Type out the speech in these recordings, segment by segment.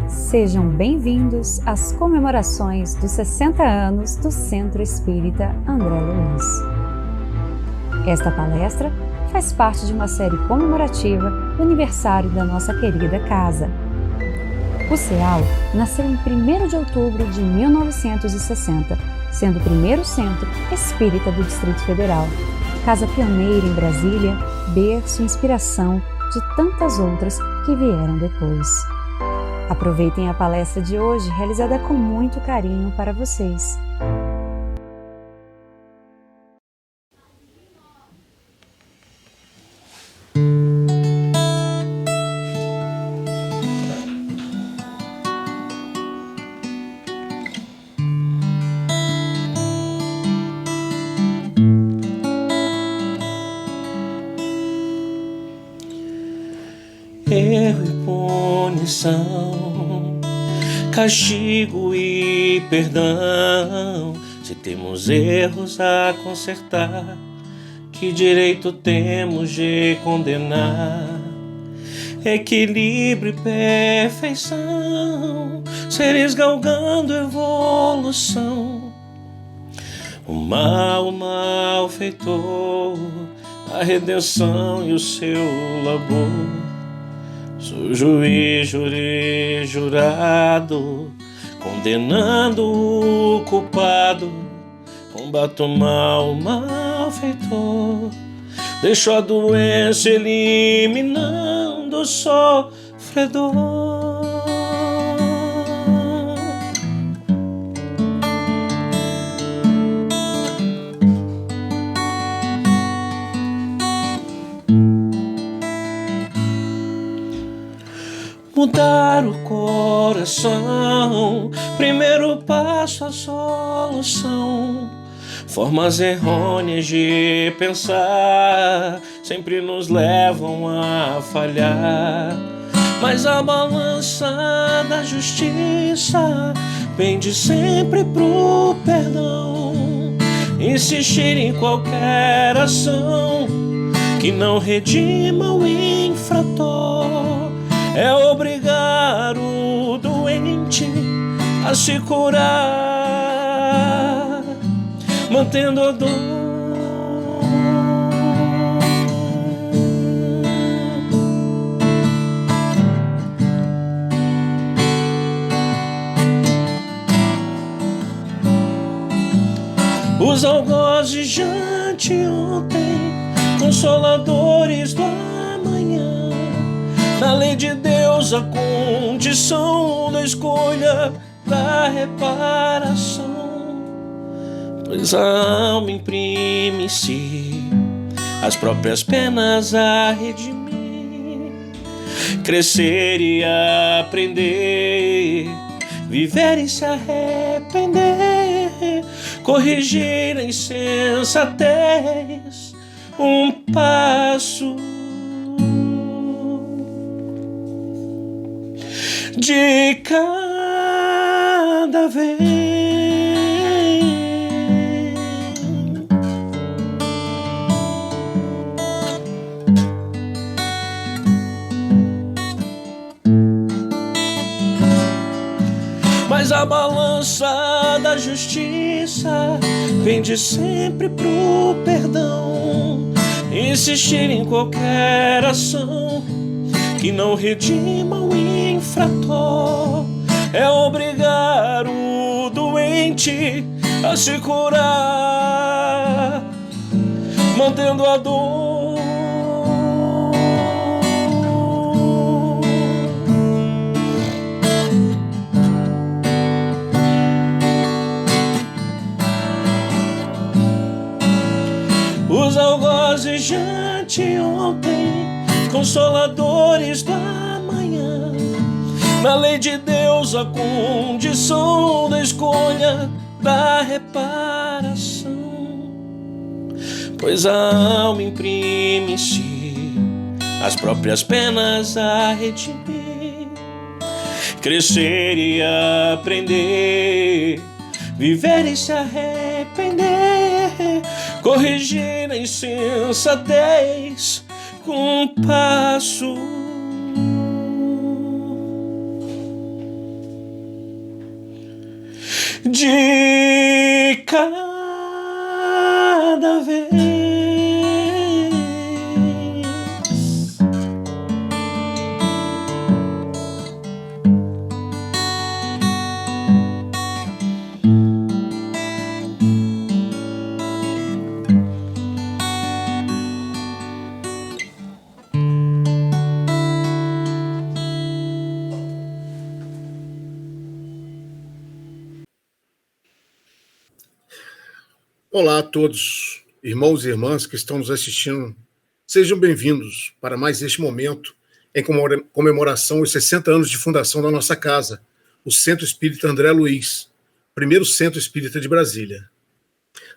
Sejam bem-vindos às comemorações dos 60 anos do Centro Espírita André Luiz. Esta palestra faz parte de uma série comemorativa do aniversário da nossa querida casa. O CEAL nasceu em 1º de outubro de 1960, sendo o primeiro centro espírita do Distrito Federal, casa pioneira em Brasília, berço e inspiração de tantas outras que vieram depois. Aproveitem a palestra de hoje, realizada com muito carinho para vocês. Erro e punição, castigo e perdão. Se temos erros a consertar, que direito temos de condenar? Equilíbrio e perfeição, seres galgando evolução. O malfeitor, a redenção e o seu labor. Sou juiz, jurei, jurado, condenando o culpado. Combato o malfeitor, deixo a doença eliminando o sofredor. Mudar o coração, primeiro passo a solução. Formas errôneas de pensar sempre nos levam a falhar. Mas a balança da justiça pende sempre pro perdão. Insistir em qualquer ação que não redima o infrator é obrigar o doente a se curar, mantendo a dor. Os algozes de anteontem, consoladores do amanhã. Na lei de Deus, a condição da escolha da reparação. Pois a alma imprime em si as próprias penas a redimir. Crescer e aprender, viver e se arrepender, corrigir a insensatez, um passo de cada vez. Mas a balança da justiça pende sempre pro perdão. Insistir em qualquer ação que não redima o infrator é obrigar o doente a se curar, mantendo a dor. Os algozes de anteontem, consoladores do amanhã. Na lei de Deus, a condição da escolha da reparação. Pois a alma imprime em si as próprias penas a redimir. Crescer e aprender, viver e se arrepender, corrigir a insensatez com um passo de cada vez. Olá a todos, irmãos e irmãs que estão nos assistindo. Sejam bem-vindos para mais este momento em comemoração aos 60 anos de fundação da nossa casa, o Centro Espírita André Luiz, primeiro centro espírita de Brasília.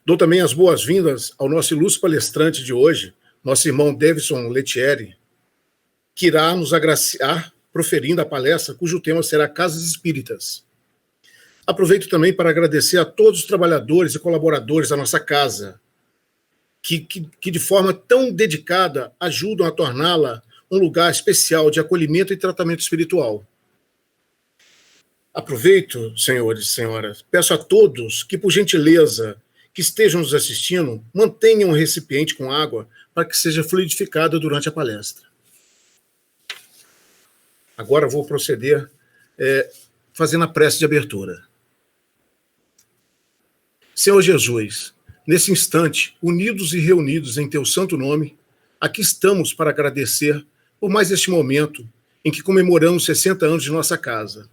Dou também as boas-vindas ao nosso ilustre palestrante de hoje, nosso irmão Davidson Lettieri, que irá nos agraciar proferindo a palestra cujo tema será Casas Espíritas. Aproveito também para agradecer a todos os trabalhadores e colaboradores da nossa casa, que de forma tão dedicada ajudam a torná-la um lugar especial de acolhimento e tratamento espiritual. Aproveito, senhores e senhoras, peço a todos que, por gentileza, que estejam nos assistindo, mantenham um recipiente com água para que seja fluidificado durante a palestra. Agora vou proceder fazendo a prece de abertura. Senhor Jesus, nesse instante, unidos e reunidos em Teu santo nome, aqui estamos para agradecer por mais este momento em que comemoramos 60 anos de nossa casa.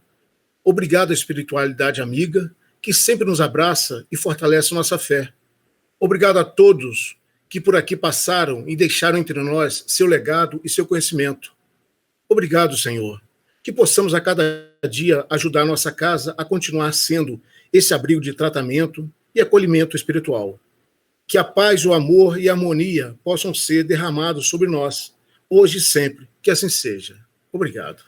Obrigado à espiritualidade amiga que sempre nos abraça e fortalece nossa fé. Obrigado a todos que por aqui passaram e deixaram entre nós seu legado e seu conhecimento. Obrigado, Senhor, que possamos a cada dia ajudar nossa casa a continuar sendo esse abrigo de tratamento e acolhimento espiritual. Que a paz, o amor e a harmonia possam ser derramados sobre nós, hoje e sempre, que assim seja. Obrigado.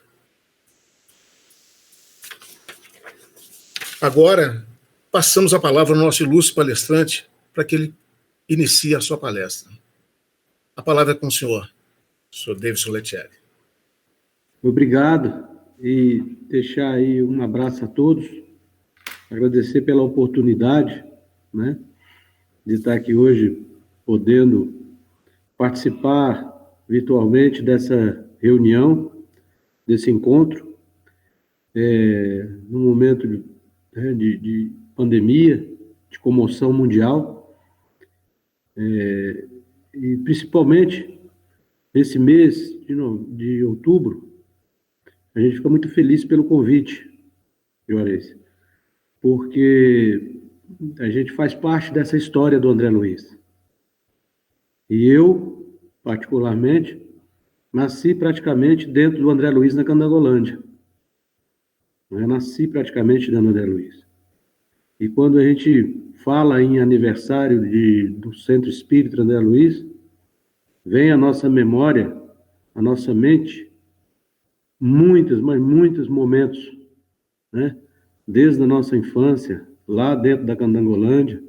Agora, passamos a palavra ao nosso ilustre palestrante para que ele inicie a sua palestra. A palavra é com o senhor Davidson Lettieri. Obrigado, e deixar aí um abraço a todos, agradecer pela oportunidade, né, de estar aqui hoje, podendo participar virtualmente dessa reunião, desse encontro, num momento de pandemia, de comoção mundial, e principalmente nesse mês de outubro, a gente fica muito feliz pelo convite, Juarez, porque a gente faz parte dessa história do André Luiz. E eu, particularmente, nasci praticamente dentro do André Luiz na Candangolândia. Eu nasci praticamente dentro do André Luiz. E quando a gente fala em aniversário do Centro Espírita André Luiz, vem à nossa memória, à nossa mente, muitos momentos, né? Desde a nossa infância, lá dentro da Candangolândia,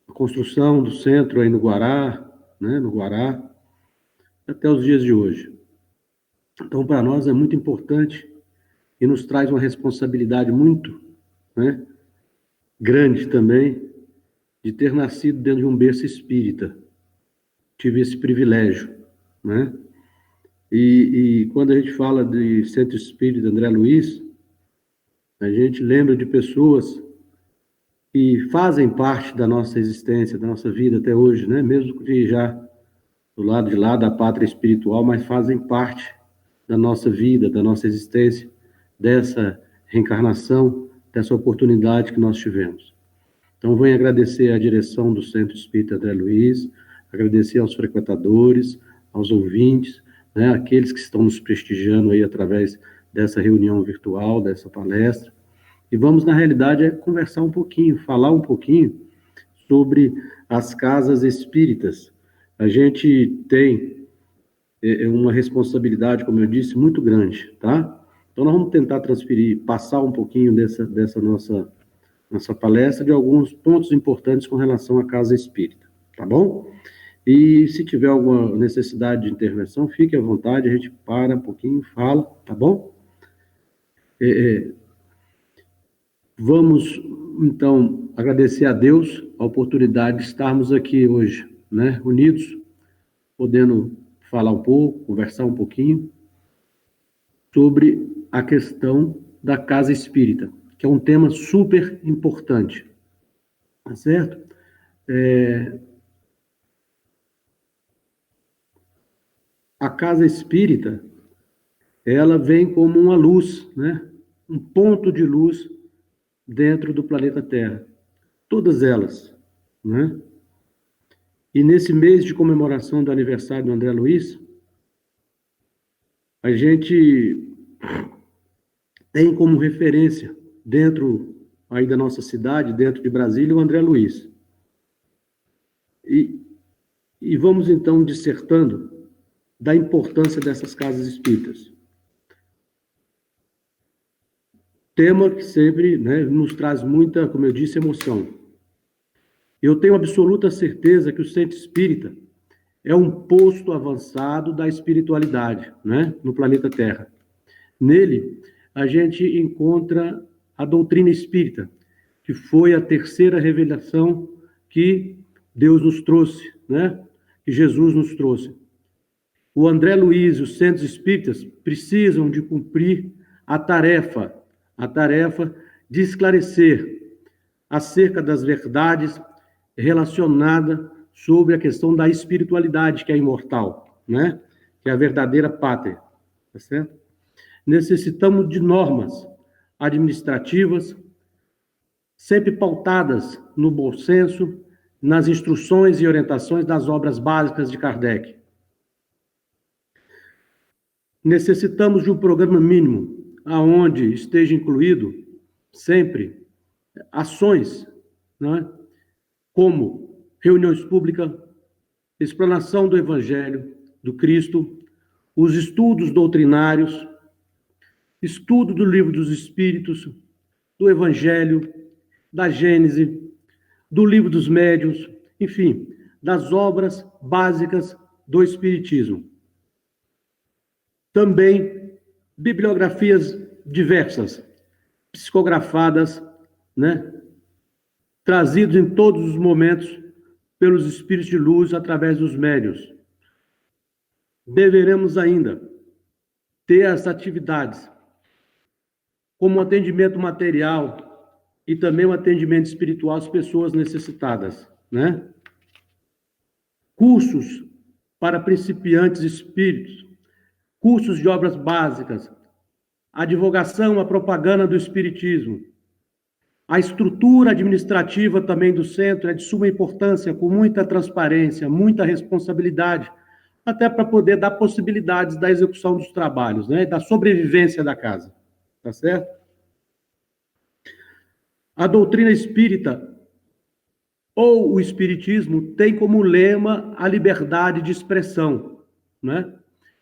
a construção do centro aí no Guará, né? No Guará, até os dias de hoje. Então, para nós é muito importante e nos traz uma responsabilidade muito, né, grande também, de ter nascido dentro de um berço espírita. Tive esse privilégio, né? E quando a gente fala de Centro Espírita André Luiz, a gente lembra de pessoas que fazem parte da nossa existência, da nossa vida até hoje, né? Mesmo que já do lado de lá da pátria espiritual, mas fazem parte da nossa vida, da nossa existência, dessa reencarnação, dessa oportunidade que nós tivemos. Então, venho agradecer à direção do Centro Espírita André Luiz, agradecer aos frequentadores, aos ouvintes, né, aqueles que estão nos prestigiando aí através dessa reunião virtual, dessa palestra. E vamos, na realidade, conversar um pouquinho, falar um pouquinho sobre as casas espíritas. A gente tem uma responsabilidade, como eu disse, muito grande, tá? Então, nós vamos tentar passar um pouquinho dessa nossa palestra de alguns pontos importantes com relação à casa espírita, tá bom? E se tiver alguma necessidade de intervenção, fique à vontade, a gente para um pouquinho, fala, tá bom? Vamos, então, agradecer a Deus a oportunidade de estarmos aqui hoje, né, unidos, podendo falar um pouco, conversar um pouquinho sobre a questão da casa espírita, que é um tema super importante, tá certo? A casa espírita, ela vem como uma luz, né? Um ponto de luz dentro do planeta Terra. Todas elas, né? E nesse mês de comemoração do aniversário do André Luiz, a gente tem como referência, dentro aí da nossa cidade, dentro de Brasília, o André Luiz. E vamos, então, dissertando da importância dessas casas espíritas. Tema que sempre, né, nos traz muita, como eu disse, emoção. Eu tenho absoluta certeza que o centro espírita é um posto avançado da espiritualidade, né, no planeta Terra. Nele, a gente encontra a doutrina espírita, que foi a terceira revelação que Deus nos trouxe, né, que Jesus nos trouxe. O André Luiz e os centros espíritas precisam de cumprir a tarefa de esclarecer acerca das verdades relacionadas sobre a questão da espiritualidade, que é imortal, né? Que é a verdadeira pátria, tá certo? Necessitamos de normas administrativas sempre pautadas no bom senso, nas instruções e orientações das obras básicas de Kardec. Necessitamos de um programa mínimo, aonde esteja incluído sempre ações, né, como reuniões públicas, explanação do Evangelho, do Cristo, os estudos doutrinários, estudo do Livro dos Espíritos, do Evangelho, da Gênese, do Livro dos Médiuns, enfim, das obras básicas do Espiritismo. Também bibliografias diversas, psicografadas, né, trazidos em todos os momentos pelos espíritos de luz através dos médiuns. Deveremos ainda ter as atividades como atendimento material e também o atendimento espiritual às pessoas necessitadas, né? Cursos para principiantes espíritos, cursos de obras básicas, a divulgação, a propaganda do espiritismo. A estrutura administrativa também do centro é de suma importância, com muita transparência, muita responsabilidade, até para poder dar possibilidades da execução dos trabalhos, né, da sobrevivência da casa, tá certo? A doutrina espírita, ou o espiritismo, tem como lema a liberdade de expressão, né?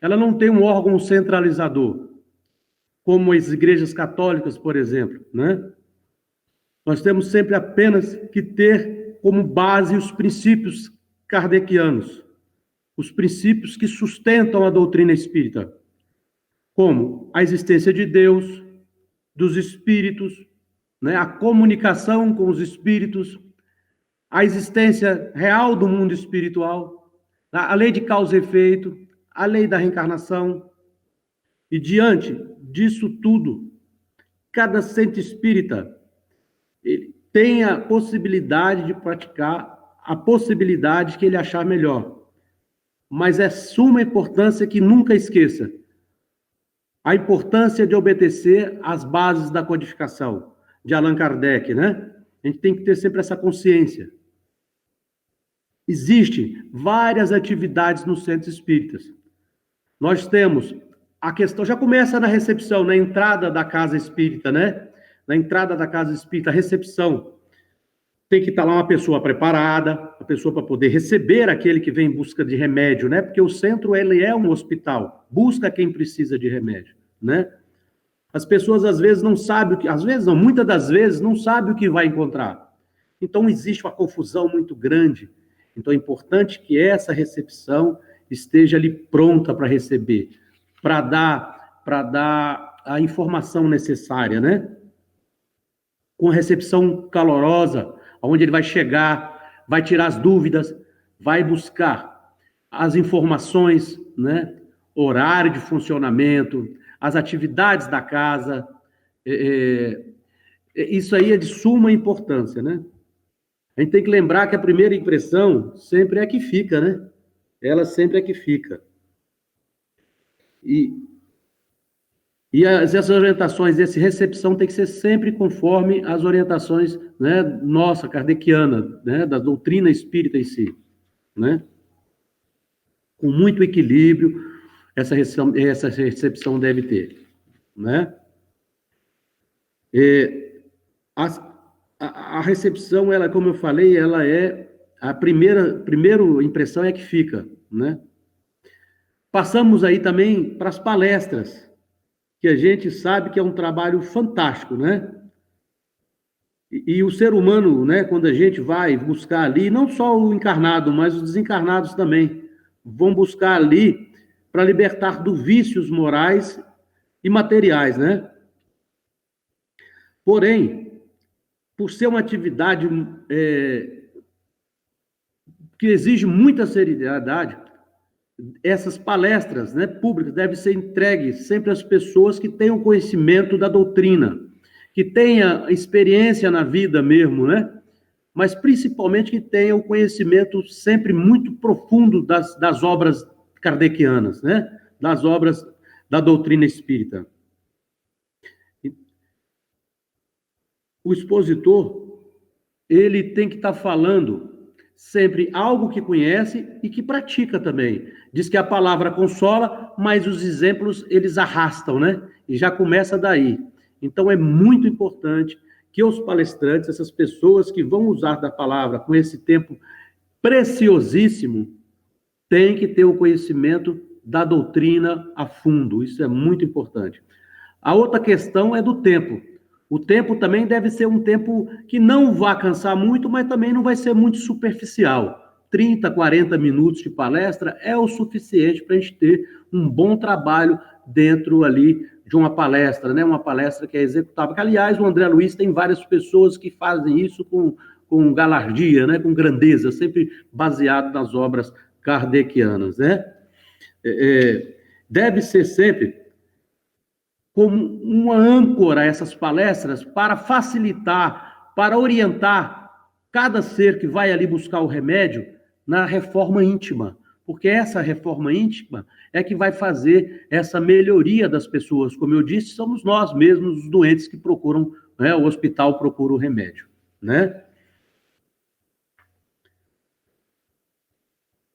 Ela não tem um órgão centralizador, como as igrejas católicas, por exemplo, né? Nós temos sempre apenas que ter como base os princípios kardecianos, os princípios que sustentam a doutrina espírita, como a existência de Deus, dos espíritos, né? A comunicação com os espíritos, a existência real do mundo espiritual, a lei de causa e efeito, a lei da reencarnação. E diante disso tudo, cada centro espírita ele tem a possibilidade de praticar a possibilidade que ele achar melhor. Mas é suma importância que nunca esqueça a importância de obedecer às bases da codificação de Allan Kardec, né? A gente tem que ter sempre essa consciência. Existem várias atividades nos centros espíritas. Nós temos a questão, já começa na recepção, na entrada da casa espírita, né? Na entrada da casa espírita, a recepção. Tem que estar lá uma pessoa preparada, a pessoa para poder receber aquele que vem em busca de remédio, né? Porque o centro, ele é um hospital, busca quem precisa de remédio, né? As pessoas, às vezes, não sabem o que... Às vezes, não, muitas das vezes, não sabem o que vai encontrar. Então, existe uma confusão muito grande. Então, é importante que essa recepção esteja ali pronta para receber, para dar a informação necessária, né? com recepção calorosa, onde ele vai chegar, vai tirar as dúvidas, vai buscar as informações, né? Horário de funcionamento, as atividades da casa. Isso aí é de suma importância, né? A gente tem que lembrar que a primeira impressão sempre é a que fica, né? Ela sempre é a que fica. E essas orientações, essa recepção tem que ser sempre conforme as orientações, né, nossa, kardeciana, né, da doutrina espírita em si, né? Com muito equilíbrio, essa recepção deve ter, né? A recepção, ela, como eu falei, ela é a primeira impressão é que fica, né? Passamos aí também para as palestras, que a gente sabe que é um trabalho fantástico, né? E o ser humano, né, quando a gente vai buscar ali, não só o encarnado, mas os desencarnados também, vão buscar ali para libertar dos vícios morais e materiais, né? Porém, por ser uma atividade que exige muita seriedade, essas palestras, né, públicas devem ser entregues sempre às pessoas que tenham conhecimento da doutrina, que tenham experiência na vida mesmo, né? Mas principalmente que tenham conhecimento sempre muito profundo das obras kardecianas, né? Das obras da doutrina espírita. O expositor, ele tem que estar falando sempre algo que conhece e que pratica também. Diz que a palavra consola, mas os exemplos, eles arrastam, né? E já começa daí. Então, é muito importante que os palestrantes, essas pessoas que vão usar da palavra com esse tempo preciosíssimo, têm que ter o conhecimento da doutrina a fundo. Isso é muito importante. A outra questão é do tempo. O tempo também deve ser um tempo que não vai cansar muito, mas também não vai ser muito superficial. 30, 40 minutos de palestra é o suficiente para a gente ter um bom trabalho dentro ali de uma palestra, né? Uma palestra que é executável. Aliás, o André Luiz tem várias pessoas que fazem isso com galardia, né? Com grandeza, sempre baseado nas obras kardecianas, né? Deve ser sempre como uma âncora a essas palestras para facilitar, para orientar cada ser que vai ali buscar o remédio na reforma íntima, porque essa reforma íntima é que vai fazer essa melhoria das pessoas. Como eu disse, somos nós mesmos os doentes que procuram, né, o hospital procura o remédio, né?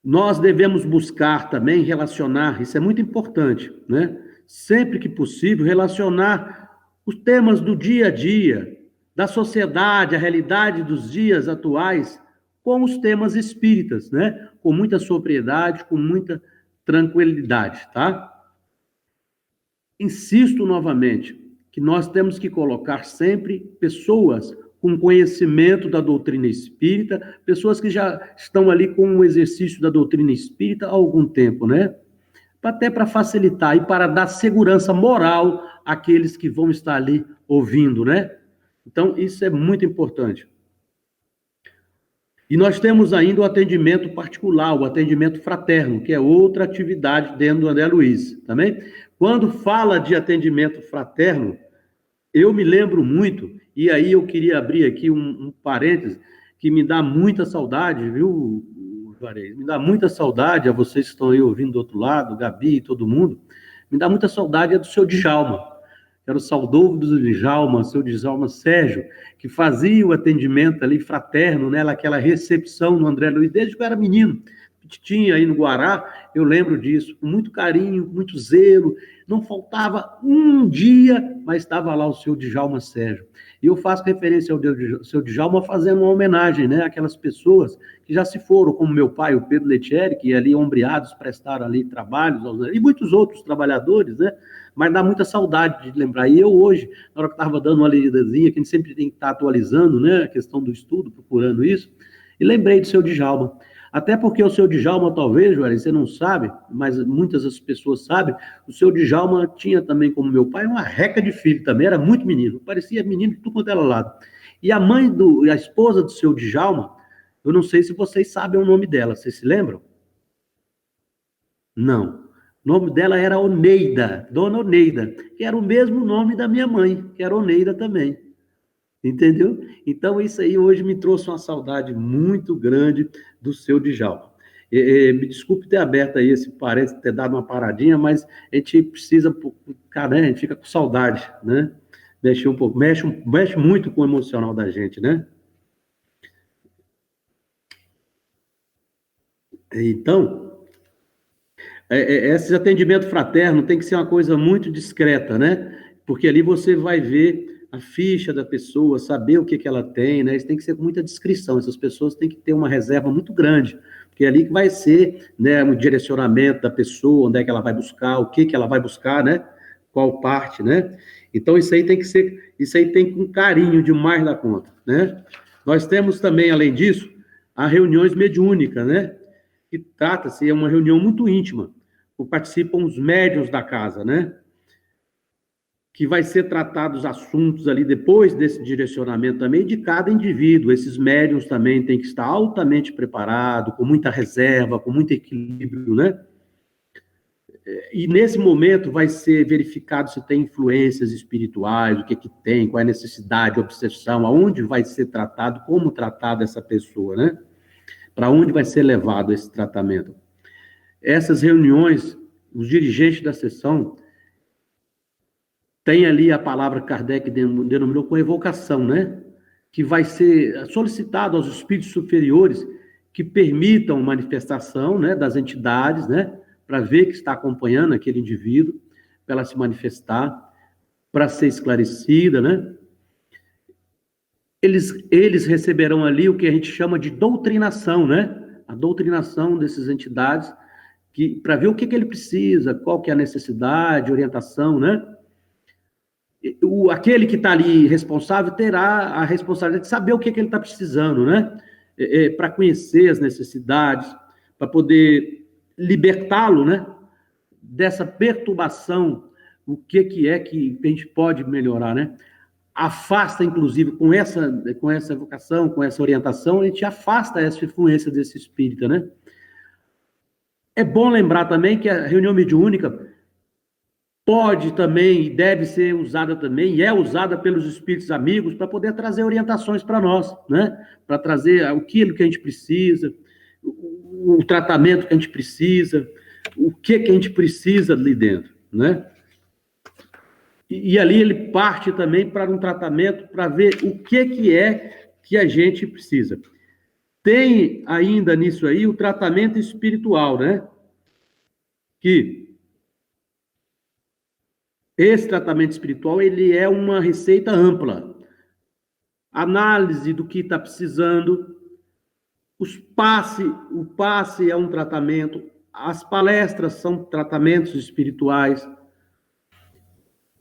Nós devemos buscar também relacionar, isso é muito importante, né? Sempre que possível, relacionar os temas do dia a dia, da sociedade, a realidade dos dias atuais, com os temas espíritas, né? Com muita sobriedade, com muita tranquilidade, tá? Insisto novamente que nós temos que colocar sempre pessoas com conhecimento da doutrina espírita, pessoas que já estão ali com o exercício da doutrina espírita há algum tempo, né? Até para facilitar e para dar segurança moral àqueles que vão estar ali ouvindo, né? Então, isso é muito importante. E nós temos ainda o atendimento particular, o atendimento fraterno, que é outra atividade dentro do André Luiz, também. Quando fala de atendimento fraterno, eu me lembro muito, e aí eu queria abrir aqui um parêntese, que me dá muita saudade, viu, Juarez? Me dá muita saudade a vocês que estão aí ouvindo do outro lado, Gabi e todo mundo, me dá muita saudade do seu Djalma, que era o saudoso Djalma, seu Djalma Sérgio, que fazia o atendimento ali fraterno, né, aquela recepção no André Luiz, desde que eu era menino, tinha aí no Guará, eu lembro disso, com muito carinho, muito zelo, não faltava um dia, mas estava lá o seu Djalma Sérgio. E eu faço referência ao seu Djalma fazendo uma homenagem, né, àquelas pessoas que já se foram, como meu pai, o Pedro Letieri, que ali ombreados prestaram ali trabalhos, e muitos outros trabalhadores, né, mas dá muita saudade de lembrar. E eu hoje, na hora que estava dando uma lidazinha, que a gente sempre tem que estar atualizando, né, a questão do estudo, procurando isso, e lembrei do seu Djalma. Até porque o seu Djalma, talvez, Juarez, você não sabe, mas muitas das pessoas sabem, o seu Djalma tinha também, como meu pai, uma reca de filho também, era muito menino, parecia menino de tudo quanto era lado. E a esposa do seu Djalma, eu não sei se vocês sabem o nome dela, vocês se lembram? Não. O nome dela era Oneida, Dona Oneida, que era o mesmo nome da minha mãe, que era Oneida também. Entendeu? Então, isso aí hoje me trouxe uma saudade muito grande do seu Djalma. Me desculpe ter aberto aí esse parênteses, ter dado uma paradinha, mas a gente precisa, cara, a gente fica com saudade, né? Mexe um pouco, mexe muito com o emocional da gente, né? Então, esse atendimento fraterno tem que ser uma coisa muito discreta, né? Porque ali você vai ver a ficha da pessoa, saber o que ela tem, né? Isso tem que ser com muita discrição. Essas pessoas têm que ter uma reserva muito grande, porque é ali que vai ser, né, o direcionamento da pessoa, onde é que ela vai buscar, o que ela vai buscar, né? Qual parte, né? Então, isso aí tem que um carinho demais da conta, né? Nós temos também, além disso, as reuniões mediúnicas, né? Que trata-se, é uma reunião muito íntima, participam os médiuns da casa, né? Que vai ser tratados assuntos ali depois desse direcionamento também de cada indivíduo. Esses médiuns também têm que estar altamente preparados, com muita reserva, com muito equilíbrio, né? E nesse momento vai ser verificado se tem influências espirituais, o que tem, qual é a necessidade, obsessão, aonde vai ser tratado, como tratado essa pessoa, né? Para onde vai ser levado esse tratamento. Essas reuniões, os dirigentes da sessão tem ali a palavra Kardec denominou com evocação, né? Que vai ser solicitado aos espíritos superiores que permitam manifestação, né, das entidades, né? Para ver que está acompanhando aquele indivíduo, para ela se manifestar, para ser esclarecida, né? Eles receberão ali o que a gente chama de doutrinação, né? A doutrinação dessas entidades, para ver o que ele precisa, qual que é a necessidade, orientação, né? Aquele que está ali responsável terá a responsabilidade de saber o que ele está precisando, né? Para conhecer as necessidades, para poder libertá-lo, né? Dessa perturbação, o que é que a gente pode melhorar, né? Afasta, inclusive, com essa evocação, com essa orientação, a gente afasta essa influência desse espírito, né? É bom lembrar também que a reunião mediúnica pode também e deve ser usada também, e é usada pelos espíritos amigos para poder trazer orientações para nós, né? Para trazer aquilo que a gente precisa, o tratamento que a gente precisa, o que a gente precisa ali dentro, né? E ali ele parte também para um tratamento para ver o que é que a gente precisa. Tem ainda nisso aí o tratamento espiritual, né? Que esse tratamento espiritual, ele é uma receita ampla. Análise do que está precisando, o passe é um tratamento, as palestras são tratamentos espirituais.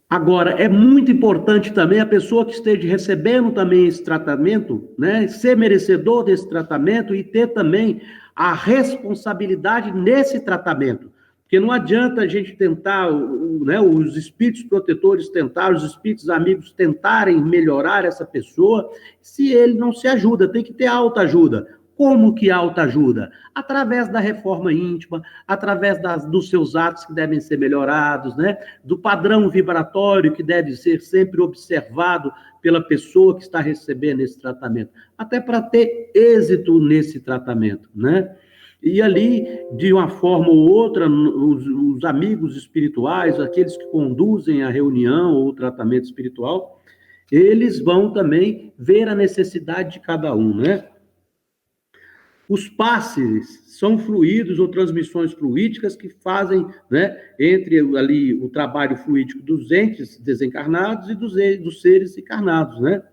Agora, é muito importante também a pessoa que esteja recebendo também esse tratamento, né, ser merecedor desse tratamento e ter também a responsabilidade nesse tratamento. Porque não adianta a gente tentar, né, os espíritos protetores tentarem, os espíritos amigos tentarem melhorar essa pessoa, se ele não se ajuda, tem que ter autoajuda. Como que autoajuda? Através da reforma íntima, através dos seus atos que devem ser melhorados, né? Do padrão vibratório que deve ser sempre observado pela pessoa que está recebendo esse tratamento, até para ter êxito nesse tratamento, né? E ali, de uma forma ou outra, os amigos espirituais, aqueles que conduzem a reunião ou o tratamento espiritual, eles vão também ver a necessidade de cada um, né? Os passes são fluidos ou transmissões fluídicas que fazem, né, entre ali o trabalho fluídico dos entes desencarnados e dos seres encarnados, né?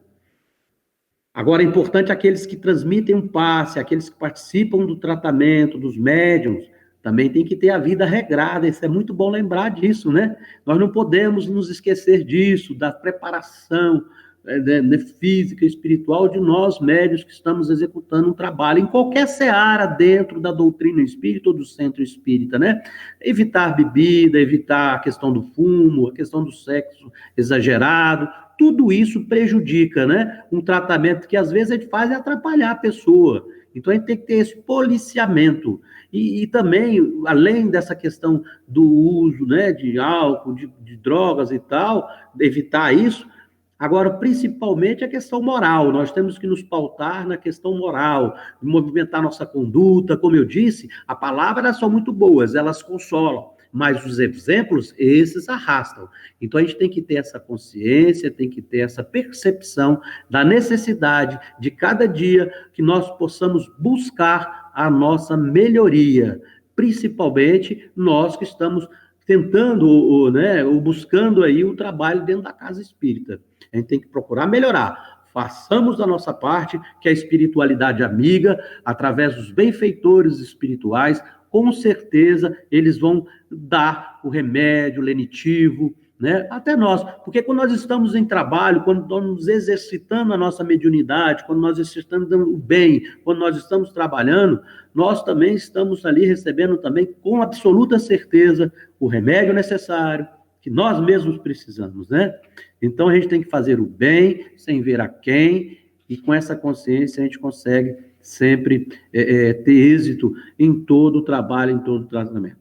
Agora, é importante aqueles que transmitem um passe, aqueles que participam do tratamento, dos médiuns, também tem que ter a vida regrada. Isso é muito bom lembrar disso, né? Nós não podemos nos esquecer disso, da preparação física, espiritual, de nós, médios, que estamos executando um trabalho em qualquer seara dentro da doutrina espírita ou do centro espírita, né? Evitar bebida, evitar a questão do fumo, a questão do sexo exagerado, tudo isso prejudica, né? Um tratamento que às vezes a gente faz é atrapalhar a pessoa. Então a gente tem que ter esse policiamento. E também, além dessa questão do uso, né, de álcool, de drogas e tal, evitar isso. Agora, principalmente a questão moral, nós temos que nos pautar na questão moral, movimentar nossa conduta, como eu disse, as palavras são muito boas, elas consolam, mas os exemplos, esses arrastam. Então, a gente tem que ter essa consciência, tem que ter essa percepção da necessidade de cada dia que nós possamos buscar a nossa melhoria, principalmente nós que estamos tentando, né, ou buscando aí o trabalho dentro da casa espírita. A gente tem que procurar melhorar. Façamos a nossa parte, que a espiritualidade amiga, através dos benfeitores espirituais, com certeza eles vão dar o remédio lenitivo, né? Até nós, porque quando nós estamos em trabalho, quando nós nos exercitando a nossa mediunidade, quando nós estamos dando o bem, quando nós estamos trabalhando, nós também estamos ali recebendo também, com absoluta certeza, o remédio necessário, que nós mesmos precisamos, né? Então, a gente tem que fazer o bem, sem ver a quem, e com essa consciência a gente consegue sempre ter êxito em todo o trabalho, em todo o tratamento.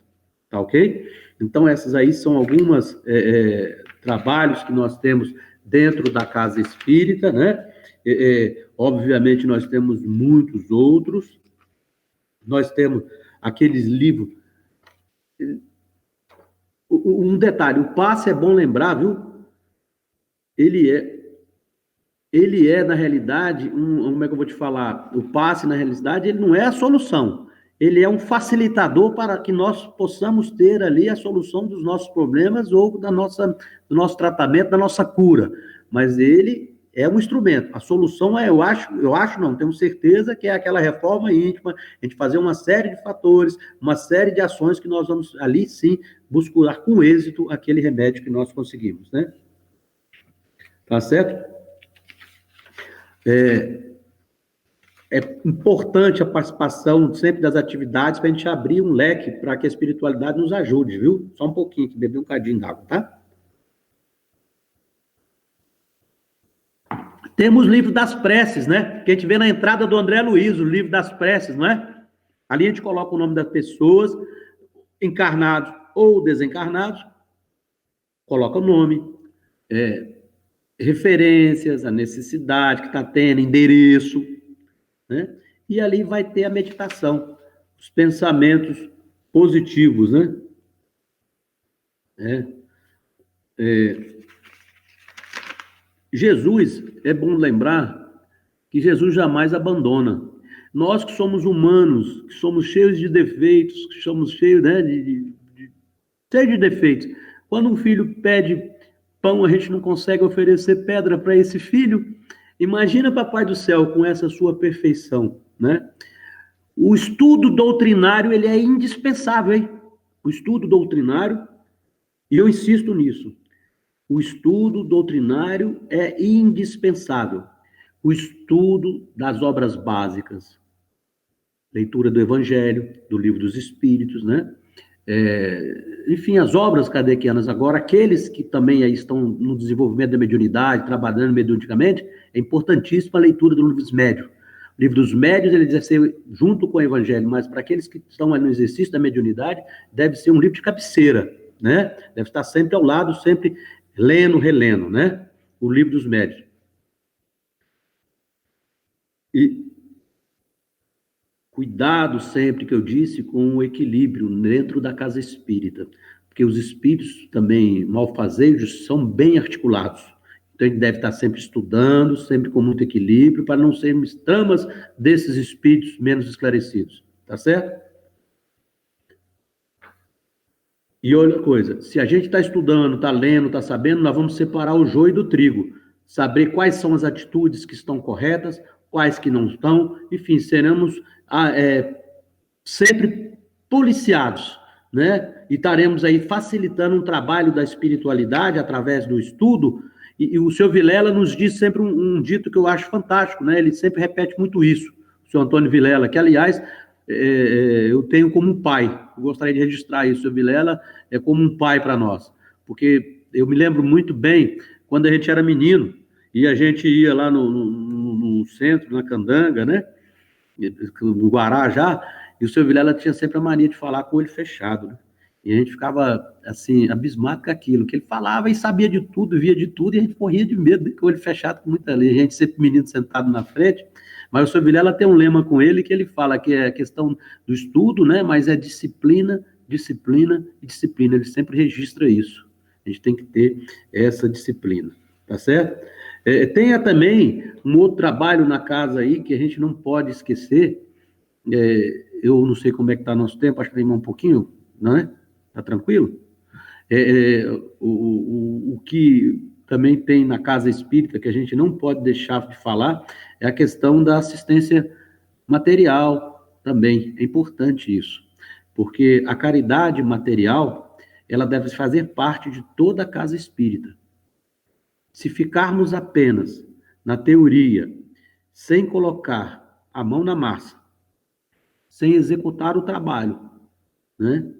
Tá ok? Então, essas aí são algumas trabalhos que nós temos dentro da casa espírita, né? Obviamente, nós temos muitos outros. Nós temos aqueles livros. Um detalhe, o passe é bom lembrar, viu? Ele é na realidade, como é que eu vou te falar? O passe, na realidade, ele não é a solução. Ele é um facilitador para que nós possamos ter ali a solução dos nossos problemas ou do nosso tratamento, da nossa cura. Mas ele é um instrumento. A solução eu acho não, tenho certeza que é aquela reforma íntima, a gente fazer uma série de fatores, uma série de ações que nós vamos ali sim buscar com êxito aquele remédio que nós conseguimos, né? Tá certo? É importante a participação sempre das atividades para a gente abrir um leque para que a espiritualidade nos ajude, viu? Só um pouquinho, que beber um cadinho d'água, tá? Temos o livro das preces, né? Que a gente vê na entrada do André Luiz, o livro das preces, não é? Ali a gente coloca o nome das pessoas, encarnados ou desencarnados, coloca o nome, referências, a necessidade que está tendo, endereço, né? E ali vai ter a meditação, os pensamentos positivos, né? Jesus, é bom lembrar que Jesus jamais abandona. Nós que somos humanos, que somos cheios de defeitos, que somos cheios, né, cheios de defeitos. Quando um filho pede pão, a gente não consegue oferecer pedra para esse filho. Imagina, Papai do Céu, com essa sua perfeição, né? O estudo doutrinário, ele é indispensável, hein? O estudo doutrinário, e eu insisto nisso, o estudo doutrinário é indispensável. O estudo das obras básicas, leitura do Evangelho, do Livro dos Espíritos, né? Enfim, as obras kardecianas. Agora, aqueles que também aí estão no desenvolvimento da mediunidade, trabalhando mediunicamente, é importantíssima a leitura do Livro dos Médios. O Livro dos Médios, ele deve ser junto com o Evangelho, mas para aqueles que estão no exercício da mediunidade, deve ser um livro de cabeceira, né? Deve estar sempre ao lado, sempre lendo, relendo, né? O Livro dos Médios. E cuidado sempre, que eu disse, com o equilíbrio dentro da casa espírita, porque os espíritos também malfazejos são bem articulados. Então, a gente deve estar sempre estudando, sempre com muito equilíbrio, para não sermos tramas desses espíritos menos esclarecidos. Tá certo? E outra coisa, se a gente está estudando, está lendo, está sabendo, nós vamos separar o joio do trigo, saber quais são as atitudes que estão corretas, quais que não estão, enfim, seremos sempre policiados, né? E estaremos aí facilitando um trabalho da espiritualidade através do estudo E o senhor Vilela nos diz sempre um dito que eu acho fantástico, né? Ele sempre repete muito isso, o senhor Antônio Vilela, que, aliás, eu tenho como um pai. Eu gostaria de registrar isso. O senhor Vilela é como um pai para nós, porque eu me lembro muito bem quando a gente era menino e a gente ia lá no centro, na Candanga, né? No Guará já, e o senhor Vilela tinha sempre a mania de falar com o olho fechado, né? E a gente ficava, assim, abismado com aquilo, que ele falava e sabia de tudo, via de tudo, e a gente morria de medo, com o olho fechado, com muita lei. A gente sempre menino sentado na frente, mas o senhor Vilela tem um lema com ele, que ele fala que é a questão do estudo, né? Mas é disciplina, disciplina e disciplina. Ele sempre registra isso. A gente tem que ter essa disciplina, tá certo? Tenha também um outro trabalho na casa aí, que a gente não pode esquecer. Eu não sei como é que está nosso tempo, acho que tem um pouquinho, não é? Tá tranquilo? O que também tem na casa espírita, que a gente não pode deixar de falar, é a questão da assistência material também. É importante isso, porque a caridade material, ela deve fazer parte de toda a casa espírita. Se ficarmos apenas na teoria, sem colocar a mão na massa, sem executar o trabalho, né?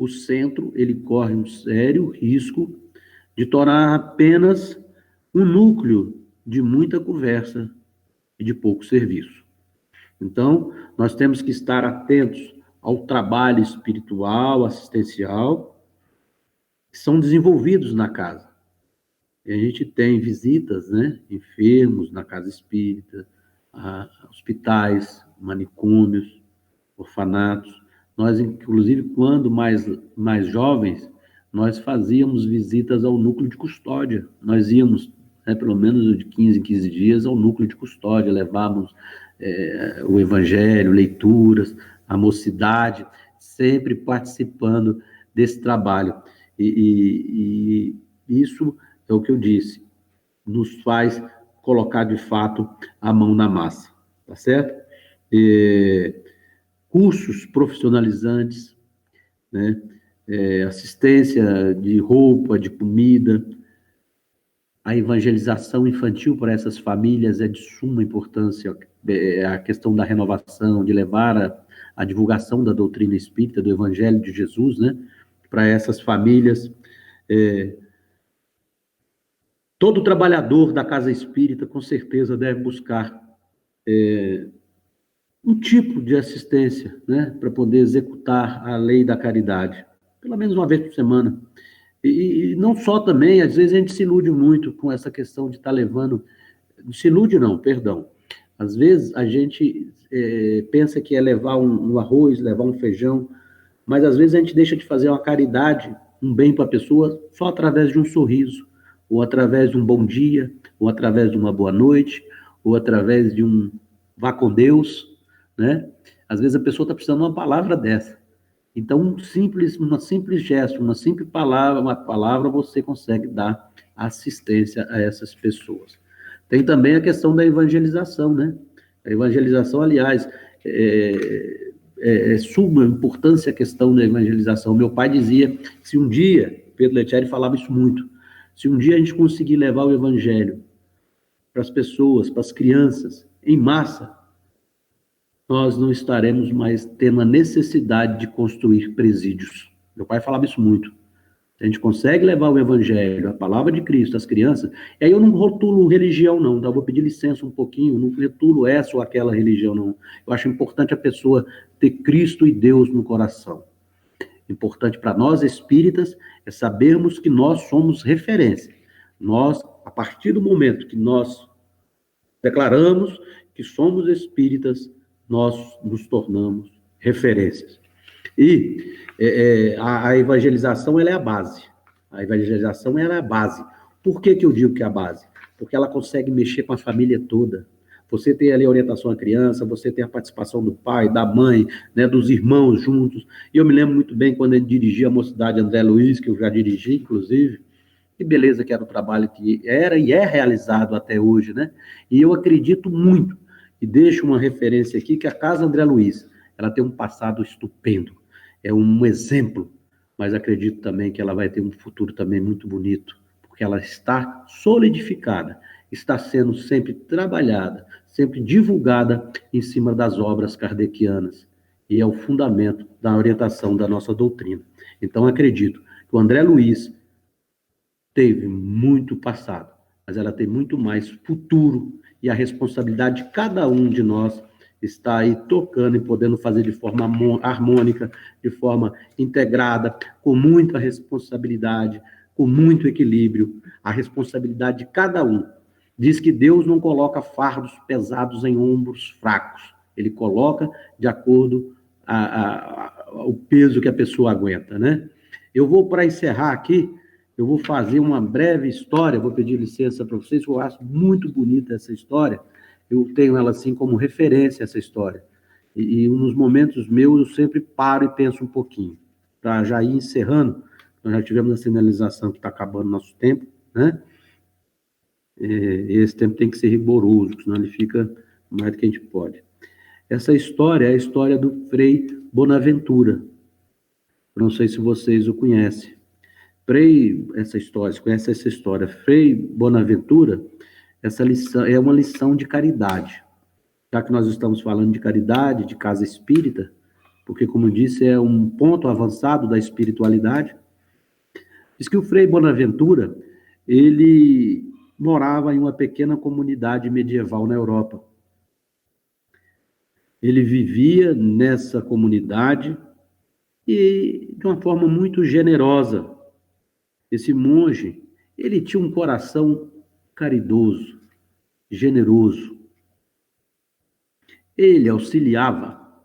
O centro, ele corre um sério risco de tornar apenas um núcleo de muita conversa e de pouco serviço. Então, nós temos que estar atentos ao trabalho espiritual, assistencial, que são desenvolvidos na casa. E a gente tem visitas, né? Enfermos na casa espírita, hospitais, manicômios, orfanatos. Nós, inclusive, quando mais jovens, nós fazíamos visitas ao núcleo de custódia. Nós íamos, né, pelo menos de 15 em 15 dias, ao núcleo de custódia, levávamos o evangelho, leituras, a mocidade, sempre participando desse trabalho. E isso é o que eu disse, nos faz colocar, de fato, a mão na massa, tá certo? Cursos profissionalizantes, né? Assistência de roupa, de comida, a evangelização infantil para essas famílias é de suma importância, a questão da renovação, de levar a divulgação da doutrina espírita, do evangelho de Jesus, né? Para essas famílias. Todo trabalhador da casa espírita, com certeza, deve buscar um tipo de assistência, né, para poder executar a lei da caridade, pelo menos uma vez por semana. E não só também, às vezes a gente se ilude muito com essa questão de estar levando... Se ilude não, perdão. Às vezes a gente pensa que é levar um arroz, levar um feijão, mas às vezes a gente deixa de fazer uma caridade, um bem para a pessoa, só através de um sorriso, ou através de um bom dia, ou através de uma boa noite, ou através de um vá com Deus, né? Às vezes a pessoa está precisando de uma palavra dessa. Então, uma simples gesto, uma simples palavra, você consegue dar assistência a essas pessoas. Tem também a questão da evangelização, né? A evangelização, aliás, suma importância a questão da evangelização. Meu pai dizia que se um dia, Pedro Letieri falava isso muito, se um dia a gente conseguir levar o evangelho para as pessoas, para as crianças, em massa, nós não estaremos mais tendo a necessidade de construir presídios. Meu pai falava isso muito. A gente consegue levar o evangelho, a palavra de Cristo às crianças, e aí eu não rotulo religião, não, tá? Eu vou pedir licença um pouquinho, não rotulo essa ou aquela religião, não. Eu acho importante a pessoa ter Cristo e Deus no coração. Importante para nós espíritas é sabermos que nós somos referência. Nós, a partir do momento que nós declaramos que somos espíritas, nós nos tornamos referências. E a evangelização, ela é a base. A evangelização, ela é a base. Por que eu digo que é a base? Porque ela consegue mexer com a família toda. Você tem ali a orientação à criança, você tem a participação do pai, da mãe, né, dos irmãos juntos. E eu me lembro muito bem quando ele dirigia a Mocidade André Luiz, que eu já dirigi, inclusive. Que beleza que era o trabalho que era e é realizado até hoje, né? E eu acredito muito, e deixo uma referência aqui, que a Casa André Luiz, ela tem um passado estupendo, é um exemplo, mas acredito também que ela vai ter um futuro também muito bonito, porque porque ela está solidificada, está sendo sempre trabalhada, sempre divulgada em cima das obras kardecianas, e é o fundamento da orientação da nossa doutrina. Então, acredito que o André Luiz teve muito passado, mas ela tem muito mais futuro, e a responsabilidade de cada um de nós está aí tocando e podendo fazer de forma harmônica, de forma integrada, com muita responsabilidade, com muito equilíbrio, a responsabilidade de cada um. Diz que Deus não coloca fardos pesados em ombros fracos, ele coloca de acordo o peso que a pessoa aguenta, né? Eu vou, para encerrar aqui, eu vou fazer uma breve história, vou pedir licença para vocês, eu acho muito bonita essa história, eu tenho ela assim como referência, essa história, e nos momentos meus eu sempre paro e penso um pouquinho, para já ir encerrando. Nós já tivemos a sinalização que está acabando nosso tempo, né? Esse tempo tem que ser rigoroso, senão ele fica mais do que a gente pode. Essa história é a história do Frei Bonaventura. Eu não sei se vocês o conhecem. Você conhece essa história? Frei Bonaventura, essa lição é uma lição de caridade. Já que nós estamos falando de caridade, de casa espírita, porque, como disse, é um ponto avançado da espiritualidade. Diz que o Frei Bonaventura, ele morava em uma pequena comunidade medieval na Europa. Ele vivia nessa comunidade e de uma forma muito generosa. Esse monge, ele tinha um coração caridoso, generoso. Ele auxiliava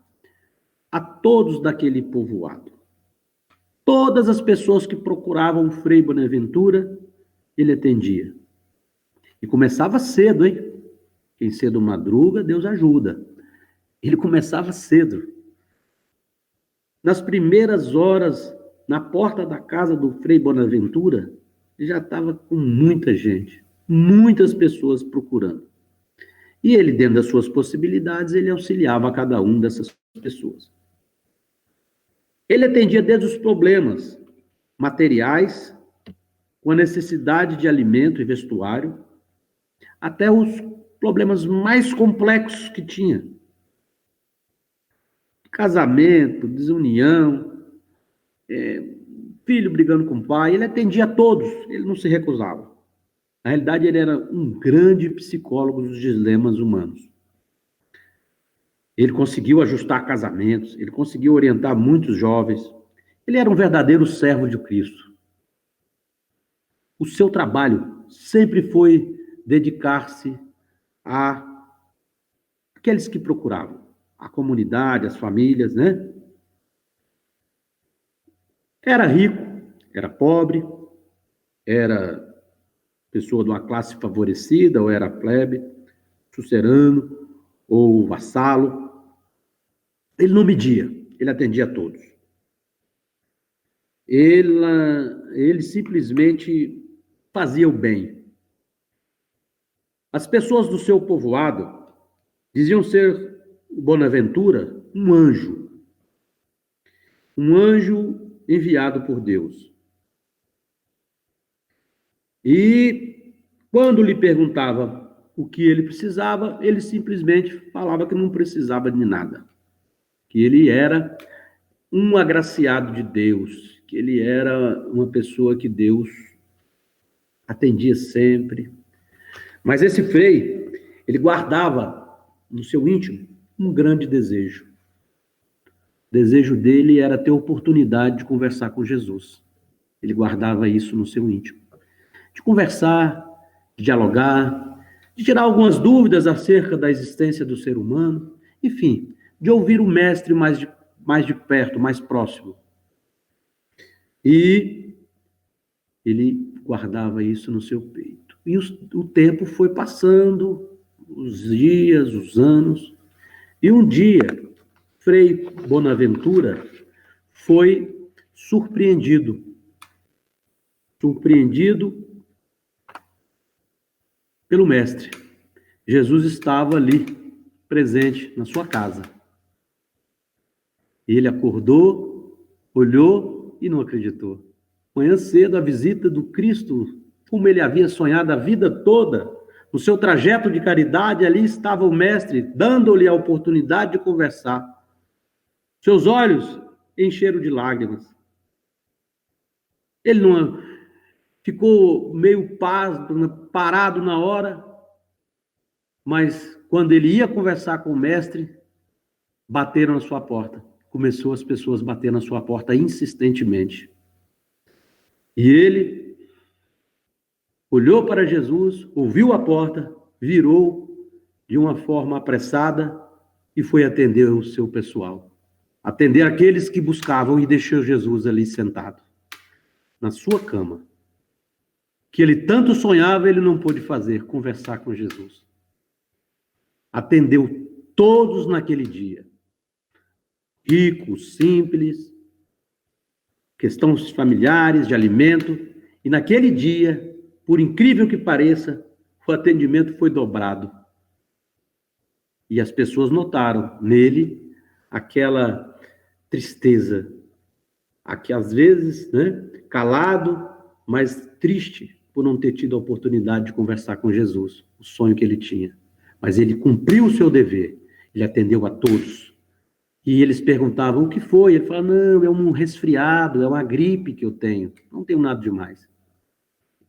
a todos daquele povoado. Todas as pessoas que procuravam o Frei Bonaventura, ele atendia. E começava cedo, hein? Quem cedo madruga, Deus ajuda. Ele começava cedo. Nas primeiras horas, na porta da casa do Frei Bonaventura, ele já estava com muita gente, muitas pessoas procurando. E ele, dentro das suas possibilidades, ele auxiliava a cada uma dessas pessoas. Ele atendia desde os problemas materiais, com a necessidade de alimento e vestuário, até os problemas mais complexos que tinha. Casamento, desunião, filho brigando com o pai, ele atendia a todos, ele não se recusava. Na realidade, ele era um grande psicólogo dos dilemas humanos. Ele conseguiu ajustar casamentos, ele conseguiu orientar muitos jovens. Ele era um verdadeiro servo de Cristo. O seu trabalho sempre foi dedicar-se a aqueles que procuravam, a comunidade, as famílias, né? Era rico, era pobre, era pessoa de uma classe favorecida, ou era plebe, sucerano, ou vassalo. Ele não media, ele atendia a todos. Ele simplesmente fazia o bem. As pessoas do seu povoado diziam ser Bonaventura um anjo enviado por Deus. E quando lhe perguntava o que ele precisava, ele simplesmente falava que não precisava de nada, que ele era um agraciado de Deus, que ele era uma pessoa que Deus atendia sempre. Mas esse frei, ele guardava no seu íntimo um grande desejo. O desejo dele era ter oportunidade de conversar com Jesus. Ele guardava isso no seu íntimo. De conversar, de dialogar, de tirar algumas dúvidas acerca da existência do ser humano, enfim, de ouvir o mestre mais de perto, mais próximo. E ele guardava isso no seu peito. E o tempo foi passando, os dias, os anos, e um dia, Frei Bonaventura foi surpreendido pelo mestre. Jesus estava ali, presente na sua casa. Ele acordou, olhou e não acreditou. Manhã cedo, a visita do Cristo como ele havia sonhado a vida toda. No seu trajeto de caridade, ali estava o mestre, dando-lhe a oportunidade de conversar. Seus olhos encheram de lágrimas. Ele não ficou meio parado na hora, mas quando ele ia conversar com o mestre, bateram na sua porta. Começou as pessoas a bater na sua porta insistentemente. E ele olhou para Jesus, ouviu a porta, virou de uma forma apressada e foi atender o seu pessoal. Atender aqueles que buscavam e deixou Jesus ali sentado, na sua cama. Que ele tanto sonhava, ele não pôde fazer, conversar com Jesus. Atendeu todos naquele dia. Ricos, simples, questões familiares, de alimento. E naquele dia, por incrível que pareça, o atendimento foi dobrado. E as pessoas notaram nele aquela tristeza, que às vezes, calado, mas triste por não ter tido a oportunidade de conversar com Jesus, o sonho que ele tinha. Mas ele cumpriu o seu dever, ele atendeu a todos. E eles perguntavam o que foi, ele falava, não, é um resfriado, é uma gripe que eu tenho, não tenho nada demais.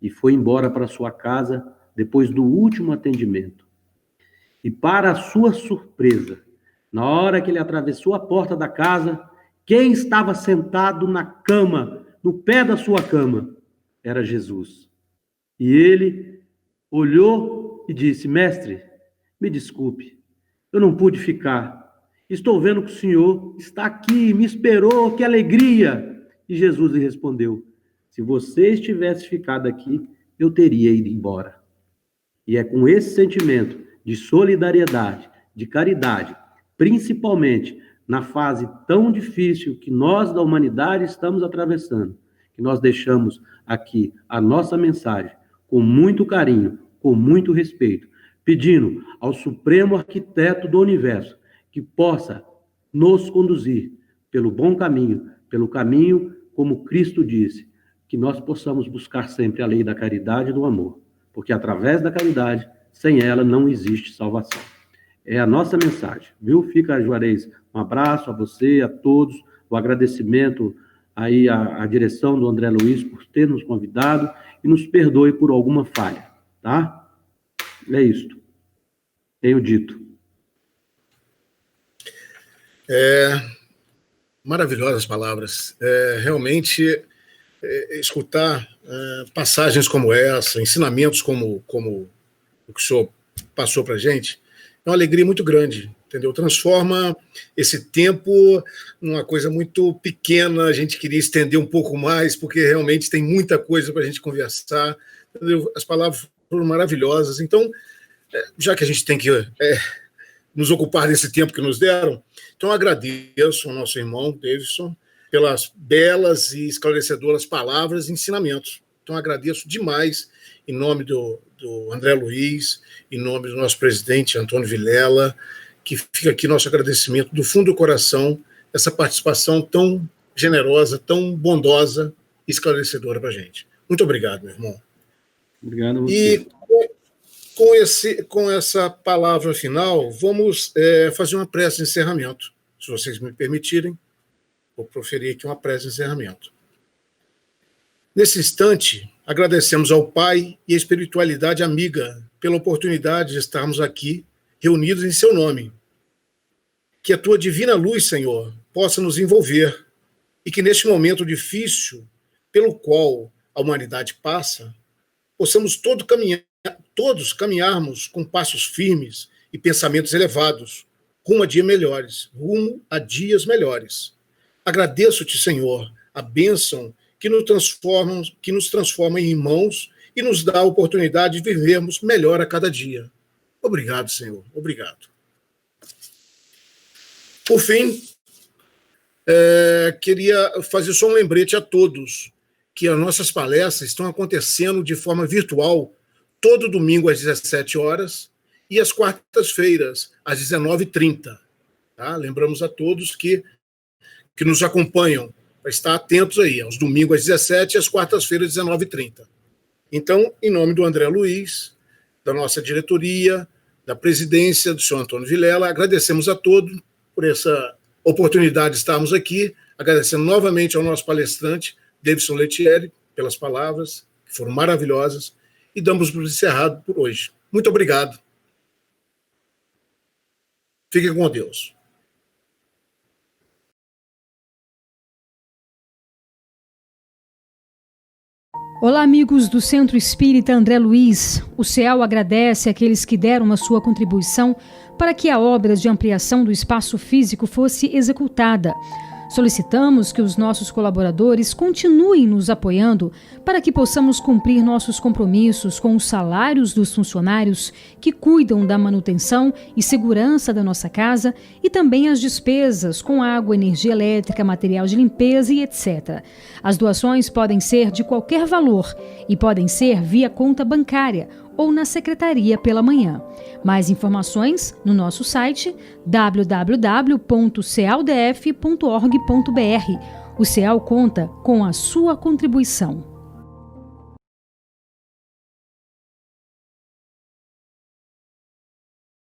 E foi embora para sua casa depois do último atendimento. E para a sua surpresa, na hora que ele atravessou a porta da casa, quem estava sentado na cama, no pé da sua cama, era Jesus. E ele olhou e disse, mestre, me desculpe, eu não pude ficar. Estou vendo que o Senhor está aqui, me esperou, que alegria. E Jesus lhe respondeu, se você estivesse ficado aqui, eu teria ido embora. E é com esse sentimento de solidariedade, de caridade, principalmente na fase tão difícil que nós da humanidade estamos atravessando, que nós deixamos aqui a nossa mensagem com muito carinho, com muito respeito, pedindo ao Supremo Arquiteto do Universo que possa nos conduzir pelo bom caminho, pelo caminho como Cristo disse, que nós possamos buscar sempre a lei da caridade e do amor, porque através da caridade, sem ela não existe salvação. É a nossa mensagem, viu? Fica, Juarez, um abraço a você, a todos, o agradecimento aí à direção do André Luiz por ter nos convidado e nos perdoe por alguma falha, tá? É isto. Tenho dito. Maravilhosas palavras. Realmente, escutar passagens como essa, ensinamentos como o que o senhor passou para a gente, é uma alegria muito grande, entendeu? Transforma esse tempo numa coisa muito pequena, a gente queria estender um pouco mais, porque realmente tem muita coisa para a gente conversar, entendeu? As palavras foram maravilhosas, então, já que a gente tem que nos ocupar desse tempo que nos deram, então eu agradeço ao nosso irmão Davidson pelas belas e esclarecedoras palavras e ensinamentos. Então agradeço demais em nome do André Luiz, em nome do nosso presidente Antônio Vilela, que fica aqui nosso agradecimento do fundo do coração, essa participação tão generosa, tão bondosa e esclarecedora para a gente. Muito obrigado, meu irmão. Obrigado a você. E com essa palavra final, vamos fazer uma prece de encerramento. Se vocês me permitirem, vou proferir aqui uma prece de encerramento. Nesse instante, agradecemos ao Pai e à espiritualidade amiga pela oportunidade de estarmos aqui reunidos em seu nome. Que a tua divina luz, Senhor, possa nos envolver e que neste momento difícil pelo qual a humanidade passa, possamos todos caminharmos com passos firmes e pensamentos elevados, rumo a dias melhores. Agradeço-te, Senhor, a bênção que nos transforma em irmãos e nos dá a oportunidade de vivermos melhor a cada dia. Obrigado, Senhor. Obrigado. Por fim, queria fazer só um lembrete a todos que as nossas palestras estão acontecendo de forma virtual todo domingo às 17 horas e às quartas-feiras às 19h30. Tá? Lembramos a todos que nos acompanham para estar atentos aí, aos domingos às 17 e às quartas-feiras às 19h30. Então, em nome do André Luiz, da nossa diretoria, da presidência do senhor Antônio Vilela, agradecemos a todos por essa oportunidade de estarmos aqui, agradecendo novamente ao nosso palestrante, Davidson Lettieri, pelas palavras, que foram maravilhosas, e damos por encerrado por hoje. Muito obrigado. Fiquem com Deus. Olá, amigos do Centro Espírita André Luiz. O CEAL agradece àqueles que deram a sua contribuição para que a obra de ampliação do espaço físico fosse executada. Solicitamos que os nossos colaboradores continuem nos apoiando para que possamos cumprir nossos compromissos com os salários dos funcionários que cuidam da manutenção e segurança da nossa casa e também as despesas com água, energia elétrica, material de limpeza e etc. As doações podem ser de qualquer valor e podem ser via conta bancária ou na secretaria pela manhã. Mais informações no nosso site www.cealdf.org.br. O CEAL conta com a sua contribuição.